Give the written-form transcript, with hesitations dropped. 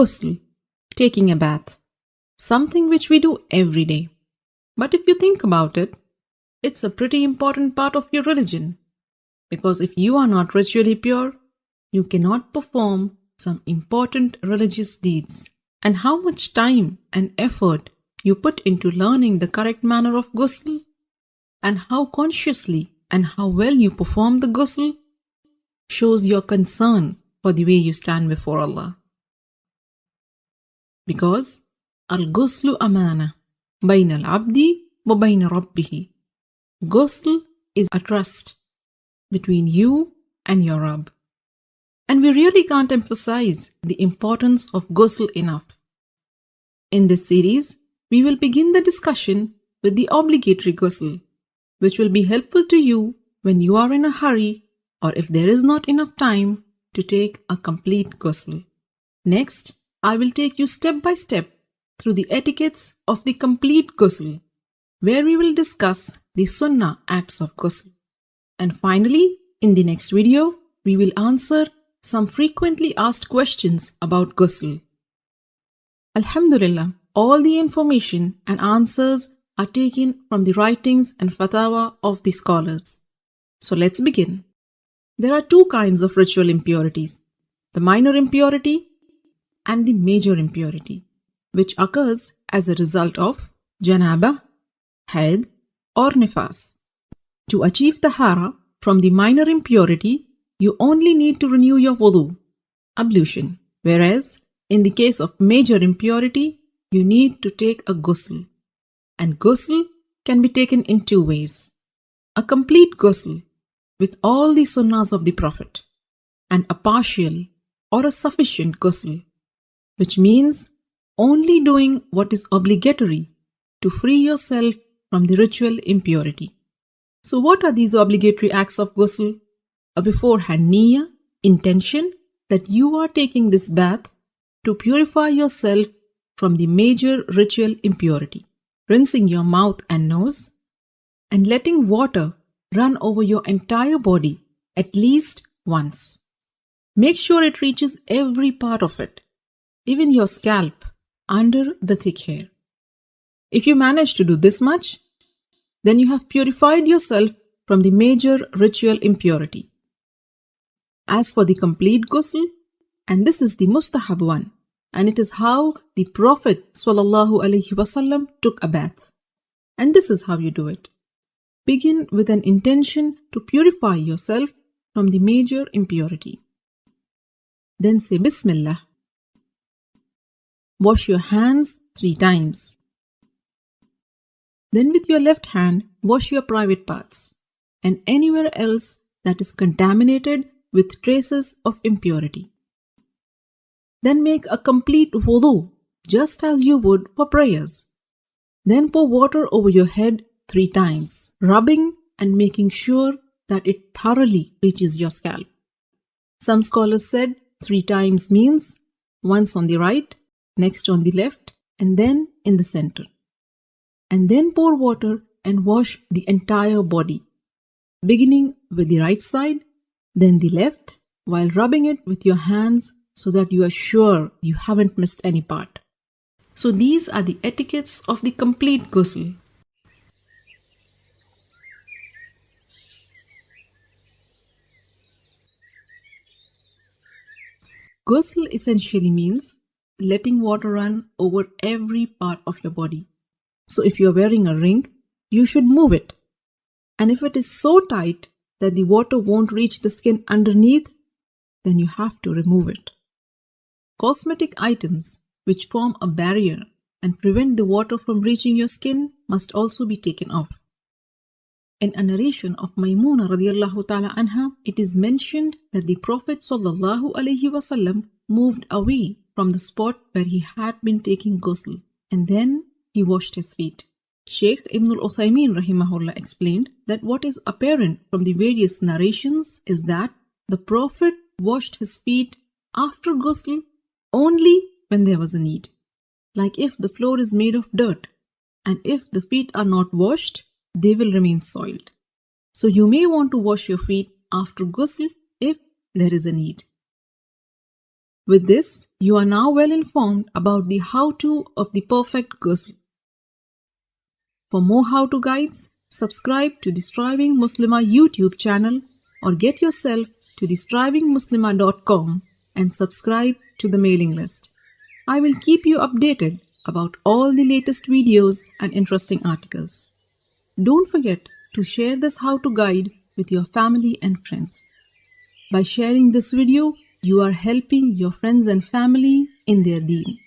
Ghusl, taking a bath, something which we do every day. But if you think about it, it's a pretty important part of your religion. Because if you are not ritually pure, you cannot perform some important religious deeds. And how much time and effort you put into learning the correct manner of ghusl, and how consciously and how well you perform the ghusl, shows your concern for the way you stand before Allah. Because al-ghuslu amana bayna al-abdi wa bayna rabbihi. Ghusl is a trust between you and your Rabb. And we really can't emphasize the importance of ghusl enough. In this series, we will begin the discussion with the obligatory ghusl, which will be helpful to you when you are in a hurry or if there is not enough time to take a complete ghusl. Next, I will take you step by step through the etiquettes of the complete ghusl, where we will discuss the sunnah acts of ghusl. And finally, in the next video, we will answer some frequently asked questions about ghusl. Alhamdulillah, all the information and answers are taken from the writings and fatwa of the scholars. So let's begin. There are two kinds of ritual impurities, the minor impurity and the major impurity, which occurs as a result of janabah, haid or nifas. To achieve tahara from the minor impurity, you only need to renew your wudu, ablution, whereas in the case of major impurity, you need to take a ghusl. And ghusl can be taken in two ways. A complete ghusl with all the sunnahs of the Prophet, and a partial or a sufficient ghusl, which means only doing what is obligatory to free yourself from the ritual impurity. So what are these obligatory acts of ghusl? A beforehand niyyah, intention that you are taking this bath to purify yourself from the major ritual impurity. Rinsing your mouth and nose and letting water run over your entire body at least once. Make sure it reaches every part of it, even your scalp under the thick hair. If you manage to do this much, then you have purified yourself from the major ritual impurity. As for the complete ghusl, and this is the mustahab one, and it is how the Prophet ﷺ took a bath. And this is how you do it. Begin with an intention to purify yourself from the major impurity. Then say Bismillah. Wash your hands 3 times. Then with your left hand, wash your private parts and anywhere else that is contaminated with traces of impurity. Then make a complete wudu, just as you would for prayers. Then pour water over your head 3 times, rubbing and making sure that it thoroughly reaches your scalp. Some scholars said 3 times means once on the right, next on the left, and then in the center. And then pour water and wash the entire body, beginning with the right side, then the left, while rubbing it with your hands so that you are sure you haven't missed any part. So these are the etiquettes of the complete ghusl. Ghusl essentially means letting water run over every part of your body. So if you are wearing a ring, you should move it. And if it is so tight that the water won't reach the skin underneath, then you have to remove it. Cosmetic items which form a barrier and prevent the water from reaching your skin must also be taken off. In a narration of Maymuna radiallahu ta'ala anha, it is mentioned that the Prophet sallallahu alaihi wasallam moved away from the spot where he had been taking ghusl, and then he washed his feet. Shaykh Ibn al-Uthaymeen rahimahullah explained that what is apparent from the various narrations is that the Prophet washed his feet after ghusl only when there was a need. Like if the floor is made of dirt, and if the feet are not washed, they will remain soiled. So you may want to wash your feet after ghusl if there is a need. With this, you are now well informed about the how-to of the perfect ghusl. For more how-to guides, subscribe to the Striving Muslimah YouTube channel or get yourself to the strivingmuslimah.com and subscribe to the mailing list. I will keep you updated about all the latest videos and interesting articles. Don't forget to share this how-to guide with your family and friends. By sharing this video, you are helping your friends and family in their deen.